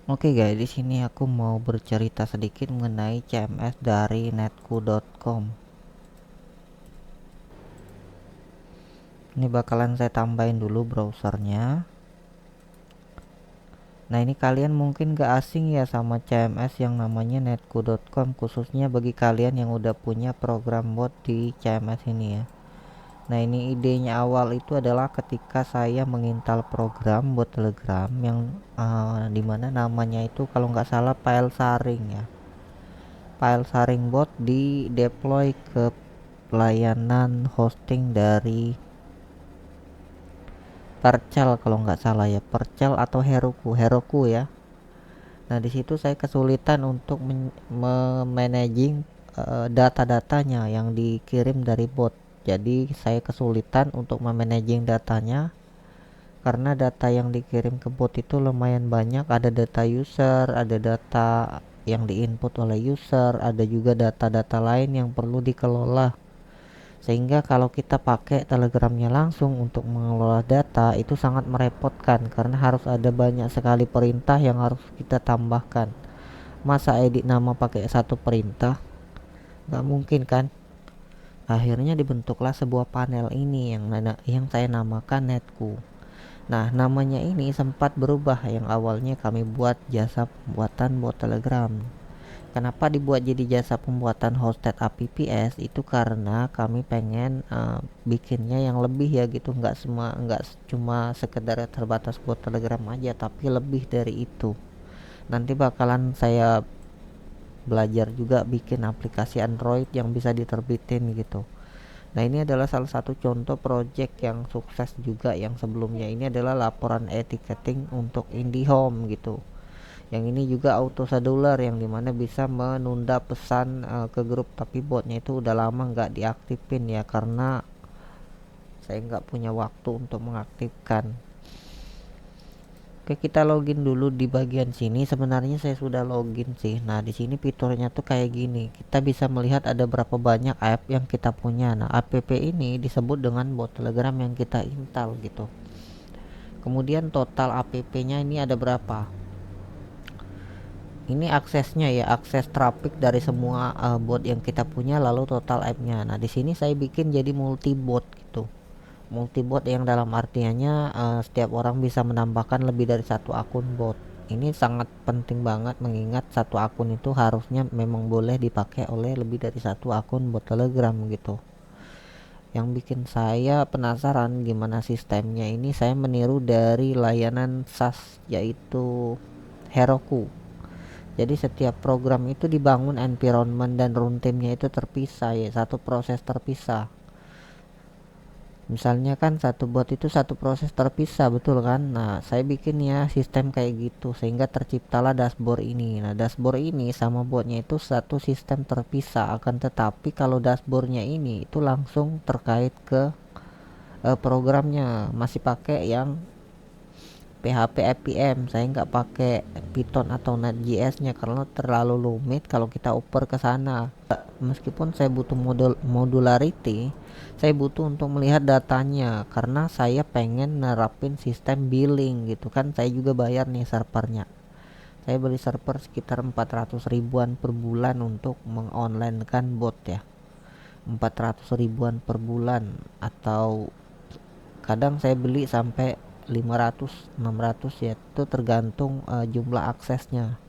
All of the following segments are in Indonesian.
Oke guys, di sini aku mau bercerita sedikit mengenai CMS dari netku.com. Ini bakalan saya tambahin dulu browsernya. Nah, ini kalian mungkin gak asing ya sama CMS yang namanya netku.com, khususnya bagi kalian yang udah punya program bot di CMS ini ya. Nah, ini idenya awal itu adalah ketika saya menginstal program bot Telegram yang dimana namanya itu kalau nggak salah file saring ya. File saring bot di deploy ke layanan hosting dari Percel kalau nggak salah ya, Percel atau Heroku ya. Nah, di situ saya kesulitan untuk memanaging data-datanya yang dikirim dari bot. Jadi saya kesulitan untuk memanaging datanya karena data yang dikirim ke bot itu lumayan banyak. Ada data user, ada data yang diinput oleh user, ada juga data-data lain yang perlu dikelola. Sehingga kalau kita pakai Telegramnya langsung untuk mengelola data itu sangat merepotkan karena harus ada banyak sekali perintah yang harus kita tambahkan. Masa edit nama pakai satu perintah? Gak mungkin kan? Akhirnya dibentuklah sebuah panel ini yang saya namakan netku. Nah, namanya ini sempat berubah, yang awalnya kami buat jasa pembuatan bot Telegram. Kenapa dibuat jadi jasa pembuatan hosted apps? Itu karena kami pengen bikinnya yang lebih ya gitu, nggak cuma sekedar terbatas buat Telegram aja, tapi lebih dari itu. Nanti bakalan saya belajar juga bikin aplikasi Android yang bisa diterbitin gitu. Nah, ini adalah salah satu contoh project yang sukses juga. Yang sebelumnya ini adalah laporan etiketing untuk IndiHome gitu. Yang ini juga auto scheduler yang dimana bisa menunda pesan ke grup, tapi botnya itu udah lama nggak diaktifin ya karena saya nggak punya waktu untuk mengaktifkan. Oke, kita login dulu di bagian sini. Sebenarnya saya sudah login sih. Nah, di sini fiturnya tuh kayak gini. Kita bisa melihat ada berapa banyak app yang kita punya. Nah, app ini disebut dengan bot Telegram yang kita install gitu. Kemudian total app-nya ini ada berapa? Ini aksesnya ya, akses traffic dari semua bot yang kita punya, lalu total app-nya. Nah, di sini saya bikin jadi multi bot gitu. Multi bot yang dalam artiannya setiap orang bisa menambahkan lebih dari satu akun bot. Ini sangat penting banget mengingat satu akun itu harusnya memang boleh dipakai oleh lebih dari satu akun bot Telegram gitu. Yang bikin saya penasaran gimana sistemnya ini, saya meniru dari layanan SaaS yaitu Heroku. Jadi setiap program itu dibangun environment dan runtime-nya itu terpisah ya, satu proses terpisah. Misalnya kan satu bot itu satu proses terpisah, betul kan? Nah, saya bikin ya sistem kayak gitu sehingga terciptalah dashboard ini. Nah, dashboard ini sama botnya itu satu sistem terpisah, akan tetapi kalau dashboardnya ini itu langsung terkait ke programnya, masih pakai yang PHP APM. Saya nggak pakai Python atau Node.js nya karena terlalu rumit kalau kita oper ke sana. Meskipun saya butuh modularity, saya butuh untuk melihat datanya karena saya pengen nerapin sistem billing gitu kan. Saya juga bayar nih servernya. Saya beli server sekitar 400 ribuan per bulan untuk mengonline kan bot ya. 400 ribuan per bulan, atau kadang saya beli sampai 500 600 ya, itu tergantung jumlah aksesnya.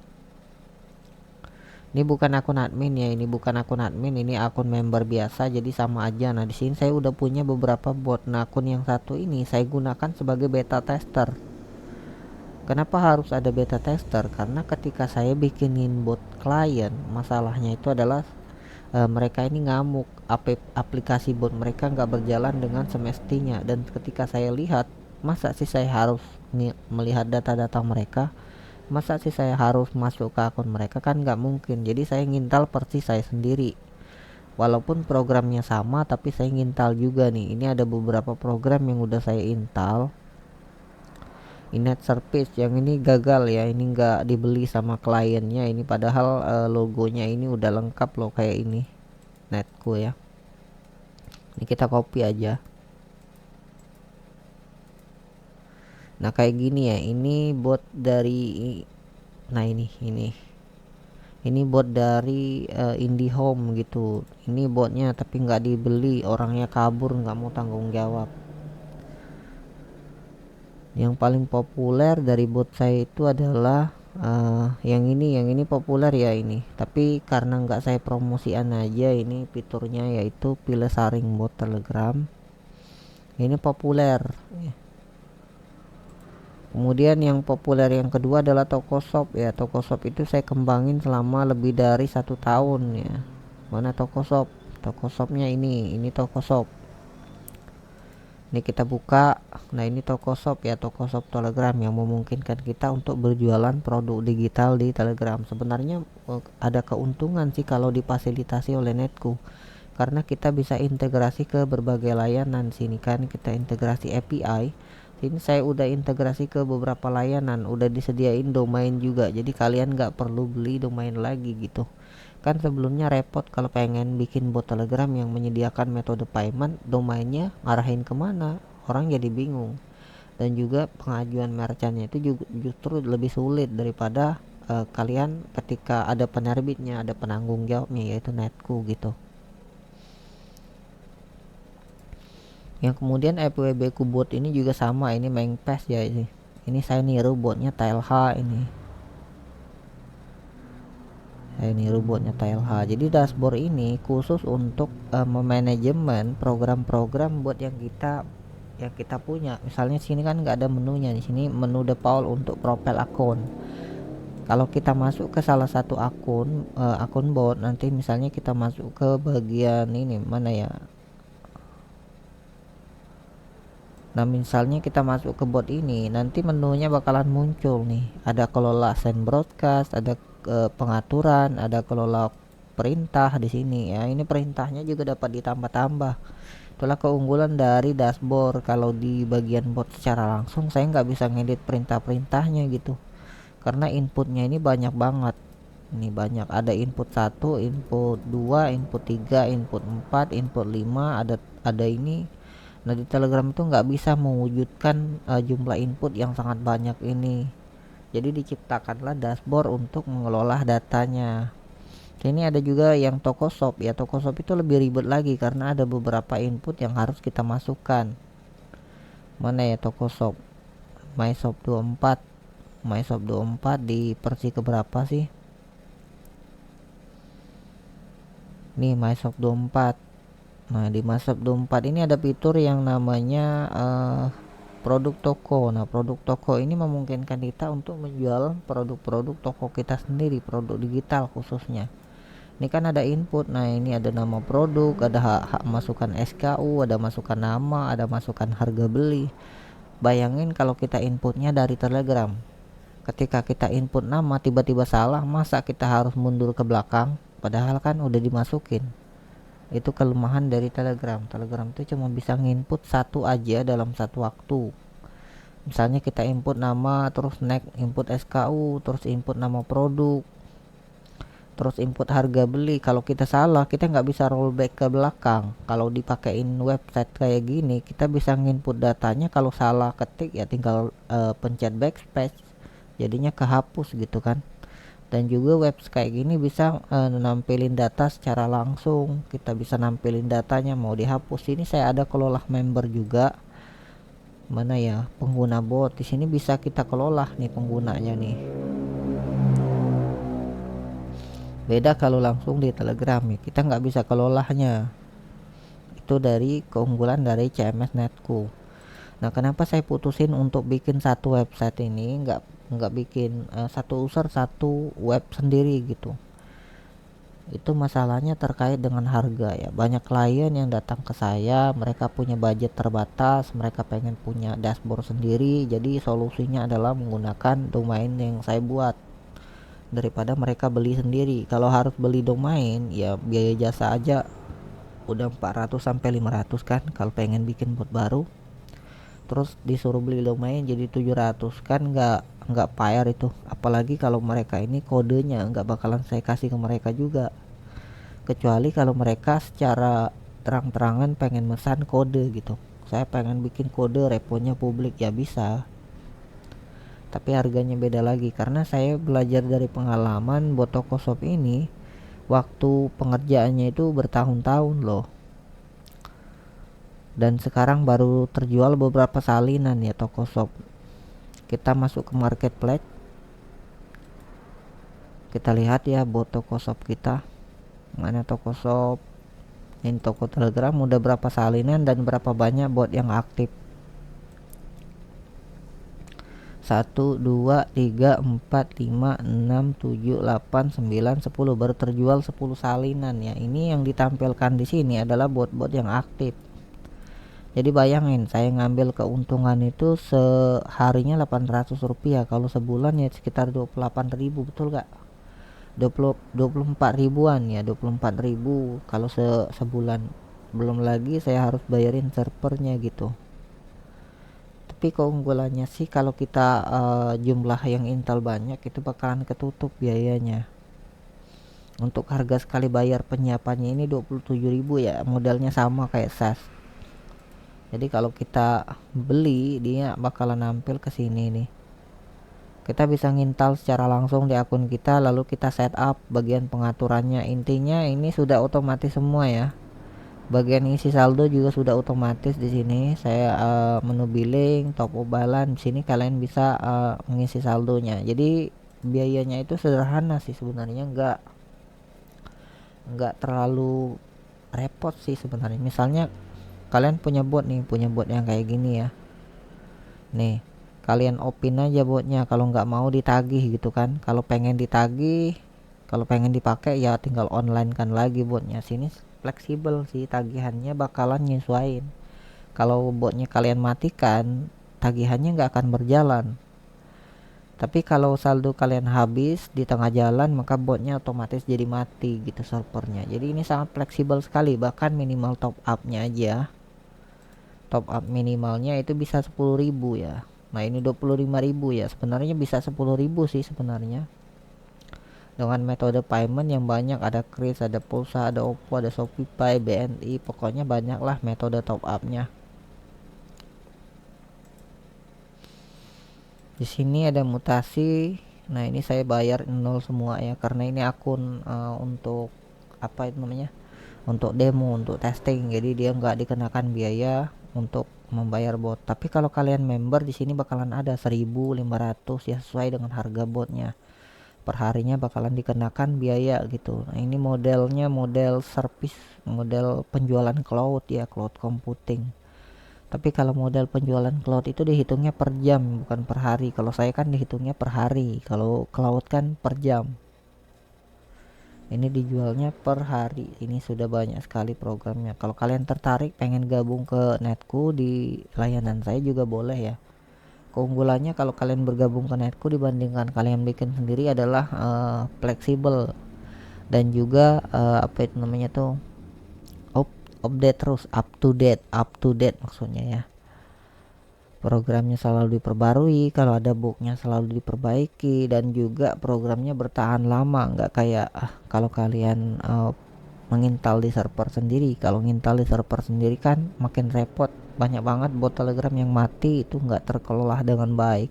Ini bukan akun admin ya, ini bukan akun admin, ini akun member biasa, jadi sama aja. Nah, di sini saya udah punya beberapa bot. Nah, akun yang satu ini saya gunakan sebagai beta tester. Kenapa harus ada beta tester? Karena ketika saya bikinin bot klien, masalahnya itu adalah mereka ini ngamuk. Aplikasi bot mereka nggak berjalan dengan semestinya, dan ketika saya lihat, masa sih saya harus melihat data-data mereka, masa sih saya harus masuk ke akun mereka, kan nggak mungkin. Jadi saya ngintal versi saya sendiri, walaupun programnya sama tapi saya ngintal juga nih. Ini ada beberapa program yang udah saya install. Inet service yang ini gagal ya, ini nggak dibeli sama kliennya ini, padahal logonya ini udah lengkap loh kayak ini netku ya. Ini kita copy aja. Nah, kayak gini ya, ini bot dari Nah ini bot dari IndiHome gitu. Ini botnya tapi nggak dibeli, orangnya kabur, nggak mau tanggung jawab. Yang paling populer dari bot saya itu adalah yang ini populer ya ini. Tapi karena nggak saya promosikan aja, ini fiturnya yaitu pilih saring bot Telegram. Ini populer. Kemudian yang populer yang kedua adalah Tokoshop ya. Tokoshop itu saya kembangin selama lebih dari 1 tahun ya. Mana Tokoshop? Tokoshopnya ini Tokoshop. Ini kita buka. Nah ini Tokoshop ya, Tokoshop Telegram yang memungkinkan kita untuk berjualan produk digital di Telegram. Sebenarnya ada keuntungan sih kalau difasilitasi oleh Netku, karena kita bisa integrasi ke berbagai layanan. Sini kan kita integrasi API. Sini saya udah integrasi ke beberapa layanan, udah disediain domain juga, jadi kalian nggak perlu beli domain lagi gitu kan. Sebelumnya repot kalau pengen bikin bot Telegram yang menyediakan metode payment, domainnya ngarahin kemana, orang jadi bingung. Dan juga pengajuan merchantnya itu juga justru lebih sulit daripada kalian ketika ada penerbitnya, ada penanggung jawabnya yaitu Netku gitu. Yang kemudian FWB Kubot ini juga sama, ini main pass ya ini. Ini saya niru botnya TLH ini. Saya niru botnya TLH. Jadi dashboard ini khusus untuk memanajemen program-program buat yang kita punya. Misalnya sini kan nggak ada menunya, di sini menu default untuk profile akun. Kalau kita masuk ke salah satu akun bot, nanti misalnya kita masuk ke bagian ini mana ya. Nah misalnya kita masuk ke bot ini, nanti menunya bakalan muncul nih. Ada kelola send broadcast, ada pengaturan, ada kelola perintah di sini ya. Ini perintahnya juga dapat ditambah-tambah. Itulah keunggulan dari dashboard. Kalau di bagian bot secara langsung saya nggak bisa ngedit perintah-perintahnya gitu, karena inputnya ini banyak banget. Ini banyak, ada input 1, input 2, input 3, input 4, input 5, ada ini. Nah di Telegram itu nggak bisa mewujudkan jumlah input yang sangat banyak ini. Jadi diciptakanlah dashboard untuk mengelola datanya. Ini ada juga yang Tokoshop ya. Tokoshop itu lebih ribet lagi karena ada beberapa input yang harus kita masukkan. Mana ya Tokoshop? MyShop 24. MyShop 24 di versi keberapa sih? Nih MyShop 24. Nah di MyShop 24 ini ada fitur yang namanya produk toko. Nah produk toko ini memungkinkan kita untuk menjual produk-produk toko kita sendiri, produk digital khususnya. Ini kan ada input. Nah ini ada nama produk, ada hak masukkan SKU, ada masukkan nama, ada masukkan harga beli. Bayangin kalau kita inputnya dari Telegram. Ketika kita input nama tiba-tiba salah, masa kita harus mundur ke belakang, padahal kan udah dimasukin. Itu kelemahan dari Telegram. Telegram itu cuma bisa nginput satu aja dalam satu waktu. Misalnya kita input nama, terus next input SKU, terus input nama produk, terus input harga beli. Kalau kita salah, kita nggak bisa rollback ke belakang. Kalau dipakein website kayak gini, kita bisa nginput datanya. Kalau salah ketik ya tinggal pencet backspace, jadinya kehapus gitu kan. Dan juga website kayak gini bisa nampilin data secara langsung. Kita bisa nampilin datanya mau dihapus. Ini saya ada kelola member juga. Mana ya pengguna bot, di sini bisa kita kelola nih penggunanya nih. Beda kalau langsung di Telegram ya, kita nggak bisa kelolanya. Itu dari keunggulan dari CMS Netku. Nah kenapa saya putusin untuk bikin satu website ini, nggak bikin satu user satu web sendiri gitu. Itu masalahnya terkait dengan harga ya. Banyak klien yang datang ke saya, mereka punya budget terbatas, mereka pengen punya dashboard sendiri. Jadi solusinya adalah menggunakan domain yang saya buat daripada mereka beli sendiri. Kalau harus beli domain ya biaya jasa aja udah 400 sampai 500 kan kalau pengen bikin bot baru. Terus disuruh beli domain jadi 700 kan nggak fair itu. Apalagi kalau mereka ini kodenya nggak bakalan saya kasih ke mereka juga, kecuali kalau mereka secara terang-terangan pengen mesan kode gitu. Saya pengen bikin kode reponya publik ya bisa. tapi harganya beda lagi karena saya belajar dari pengalaman bot Tokoshop ini waktu pengerjaannya itu bertahun-tahun loh, dan sekarang baru terjual beberapa salinan ya Tokoshop. Kita masuk ke marketplace, kita lihat ya bot Tokoshop kita, mana Tokoshop, ini toko Telegram, udah berapa salinan dan berapa banyak bot yang aktif. 1, 2, 3, 4, 5, 6, 7, 8, 9, 10, baru terjual 10 salinan ya. Ini yang ditampilkan di sini adalah bot-bot yang aktif. Jadi bayangin saya ngambil keuntungan itu seharinya Rp800, kalau sebulan ya sekitar 28.000, betul gak? 24 ribuan ya, 24 ribu kalau sebulan. Belum lagi saya harus bayarin servernya gitu. Tapi keunggulannya sih kalau kita jumlah yang install banyak itu bakalan ketutup biayanya. Untuk harga sekali bayar penyiapannya ini 27.000 ya, modelnya sama kayak SaaS. Jadi kalau kita beli dia bakalan nampil ke sini nih. Kita bisa nginstall secara langsung di akun kita, lalu kita setup bagian pengaturannya. Intinya ini sudah otomatis semua ya. Bagian isi saldo juga sudah otomatis di sini. Saya menu billing, top up balance, sini kalian bisa mengisi saldonya. Jadi biayanya itu sederhana sih sebenarnya, nggak terlalu repot sih sebenarnya. Misalnya kalian punya bot nih, punya bot yang kayak gini ya. Nih, kalian opin aja botnya kalau nggak mau ditagih gitu kan. Kalau pengen ditagih, kalau pengen dipakai ya tinggal online kan lagi botnya. Sini fleksibel sih, tagihannya bakalan nyesuaiin. Kalau botnya kalian matikan, tagihannya nggak akan berjalan. Tapi kalau saldo kalian habis di tengah jalan, maka botnya otomatis jadi mati gitu servernya. Jadi ini sangat fleksibel sekali, bahkan minimal top up-nya aja. Top up minimalnya itu bisa 10.000 ya. Nah ini 25.000 ya, sebenarnya bisa 10.000 sih sebenarnya. Dengan metode payment yang banyak, ada Kris, ada Pulsa, ada Oppo, ada Shopee, BNI, pokoknya banyak lah metode top up-nya. Di sini ada mutasi. Nah, ini saya bayar 0 semua ya karena ini akun untuk apa itu namanya? Untuk demo, untuk testing. Jadi dia nggak dikenakan biaya untuk membayar bot. Tapi kalau kalian member di sini bakalan ada 1.500 ya, sesuai dengan harga botnya. Perharinya bakalan dikenakan biaya gitu. Nah, ini modelnya model service, model penjualan cloud ya, cloud computing. Tapi kalau model penjualan cloud itu dihitungnya per jam bukan per hari. Kalau saya kan dihitungnya per hari, kalau cloud kan per jam. Ini dijualnya per hari. Ini sudah banyak sekali programnya. Kalau kalian tertarik pengen gabung ke Netku di layanan saya juga boleh ya. Keunggulannya kalau kalian bergabung ke Netku dibandingkan kalian bikin sendiri adalah fleksibel, dan juga apa itu namanya tuh, update terus, up to date maksudnya ya. Programnya selalu diperbarui, kalau ada bugnya selalu diperbaiki, dan juga programnya bertahan lama, nggak kayak kalau kalian menginstall di server sendiri. Kalau nginstall di server sendiri kan makin repot, banyak banget bot Telegram yang mati, itu nggak terkelola dengan baik.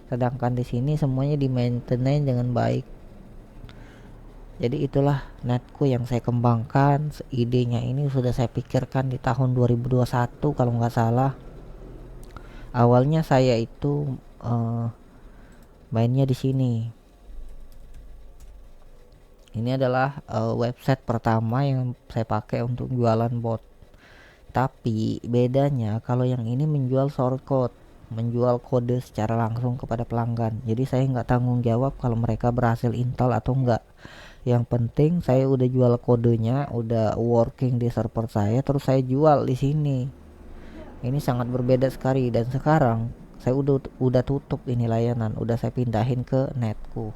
Sedangkan di sini semuanya di maintenance dengan baik. Jadi itulah Netku yang saya kembangkan. Idenya ini sudah saya pikirkan di tahun 2021 kalau nggak salah. Awalnya saya itu mainnya di sini. Ini adalah website pertama yang saya pakai untuk jualan bot. Tapi bedanya kalau yang ini menjual shortcode, menjual kode secara langsung kepada pelanggan. Jadi saya nggak tanggung jawab kalau mereka berhasil install atau enggak. Yang penting saya udah jual kodenya, udah working di server saya, terus saya jual di sini. Ini sangat berbeda sekali, dan sekarang saya udah tutup ini layanan, udah saya pindahin ke Netku.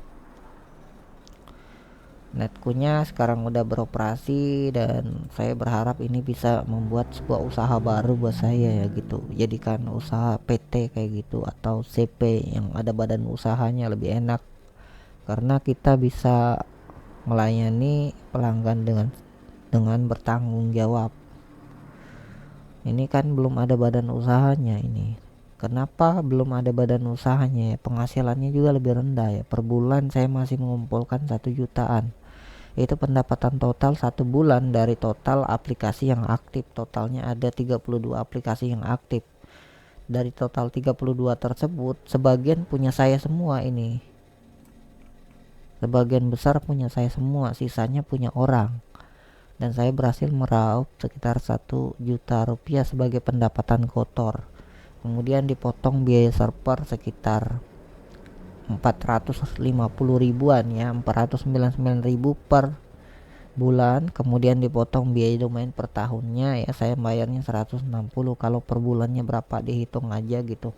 Netkunya sekarang udah beroperasi, dan saya berharap ini bisa membuat sebuah usaha baru buat saya ya gitu. Jadikan usaha PT kayak gitu atau CP yang ada badan usahanya lebih enak, karena kita bisa melayani pelanggan dengan bertanggung jawab. Ini kan belum ada badan usahanya ini. Kenapa belum ada badan usahanya ya? Penghasilannya juga lebih rendah ya. Per bulan saya masih mengumpulkan 1 jutaan. Itu pendapatan total 1 bulan dari total aplikasi yang aktif. Totalnya ada 32 aplikasi yang aktif. Dari total 32 tersebut, sebagian punya saya semua ini. Sebagian besar punya saya semua, sisanya punya orang. Dan saya berhasil meraup sekitar 1 juta rupiah sebagai pendapatan kotor. Kemudian dipotong biaya server sekitar 450 ribuan ya, 499 ribu per bulan. Kemudian dipotong biaya domain per tahunnya ya, saya bayarnya 160. Kalau per bulannya berapa dihitung aja gitu.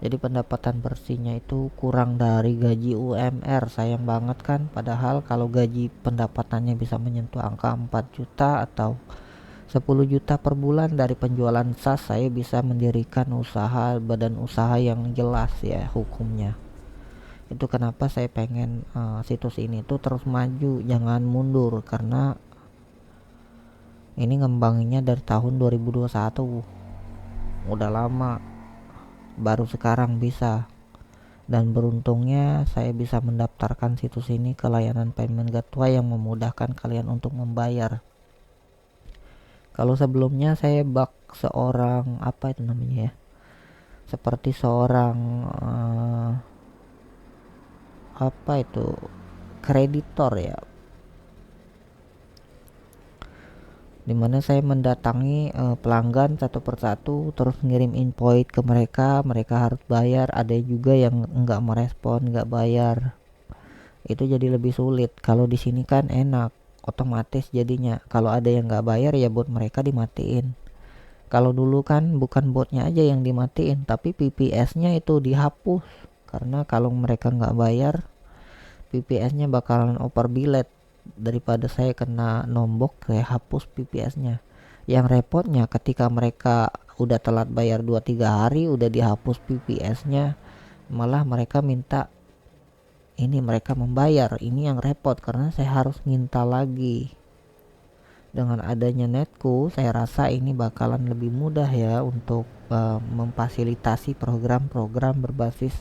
Jadi pendapatan bersihnya itu kurang dari gaji UMR. Sayang banget kan, padahal kalau gaji pendapatannya bisa menyentuh angka 4 juta atau 10 juta per bulan dari penjualan SaaS, saya bisa mendirikan usaha, badan usaha yang jelas ya hukumnya. Itu kenapa saya pengen situs ini tuh terus maju, jangan mundur, karena ini ngembanginnya dari tahun 2021. Udah lama, baru sekarang bisa. Dan beruntungnya saya bisa mendaftarkan situs ini ke layanan payment gateway yang memudahkan kalian untuk membayar. Kalau sebelumnya saya seorang apa itu namanya ya, seperti seorang apa itu, kreditor ya, dimana saya mendatangi pelanggan satu persatu, terus ngirim invoice ke mereka, mereka harus bayar. Ada juga yang nggak merespon, nggak bayar. Itu jadi lebih sulit. Kalau di sini kan enak, otomatis jadinya. Kalau ada yang nggak bayar ya bot mereka dimatiin. Kalau dulu kan bukan botnya aja yang dimatiin, tapi PPS-nya itu dihapus. Karena kalau mereka nggak bayar, PPS-nya bakalan overbillet. Daripada saya kena nombok, saya hapus PPS-nya. Yang repotnya ketika mereka udah telat bayar 2-3 hari udah dihapus PPS-nya, malah mereka minta ini mereka membayar. Ini yang repot karena saya harus minta lagi. Dengan adanya Netku, saya rasa ini bakalan lebih mudah ya untuk memfasilitasi program-program berbasis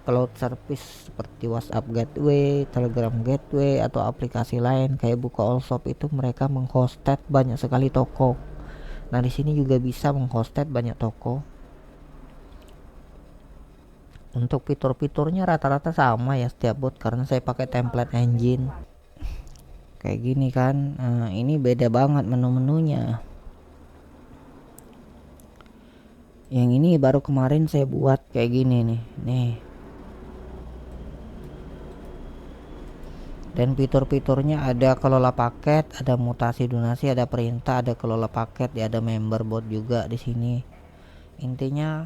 cloud service seperti WhatsApp Gateway, Telegram Gateway, atau aplikasi lain kayak Buka-all-shop. Itu mereka menghosted banyak sekali toko. Nah, di sini juga bisa menghosted banyak toko. Untuk fitur-fiturnya rata-rata sama ya setiap bot, karena saya pakai template engine. Kayak gini kan. Nah, ini beda banget menu-menunya. Yang ini baru kemarin saya buat kayak gini nih. Nih. Dan fitur-fiturnya ada kelola paket, ada mutasi donasi, ada perintah, ada kelola paket, ya ada member bot juga di sini. Intinya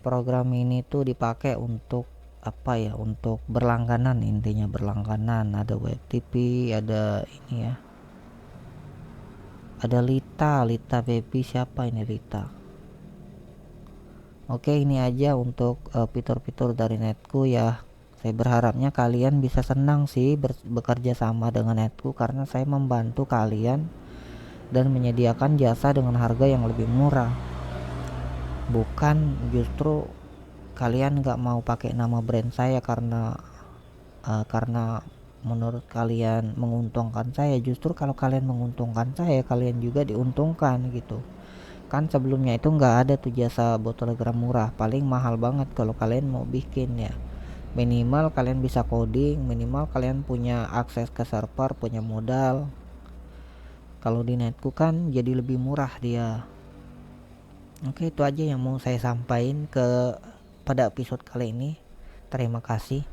program ini tuh dipakai untuk apa ya? Untuk berlangganan, intinya berlangganan. Ada web TV, ada ini ya. Ada Lita baby, siapa ini Lita? Oke, ini aja untuk fitur-fitur dari Netku ya. Saya berharapnya kalian bisa senang sih bekerja sama dengan Netku, karena saya membantu kalian dan menyediakan jasa dengan harga yang lebih murah. Bukan justru kalian nggak mau pakai nama brand saya karena menurut kalian menguntungkan saya. Justru kalau kalian menguntungkan saya, kalian juga diuntungkan gitu. Kan sebelumnya itu nggak ada tuh jasa bot Telegram murah, paling mahal banget kalau kalian mau bikin ya. Minimal kalian bisa coding, minimal kalian punya akses ke server, punya modal. Kalau di Netku kan jadi lebih murah dia. Oke, itu aja yang mau saya sampaikan pada episode kali ini. Terima kasih.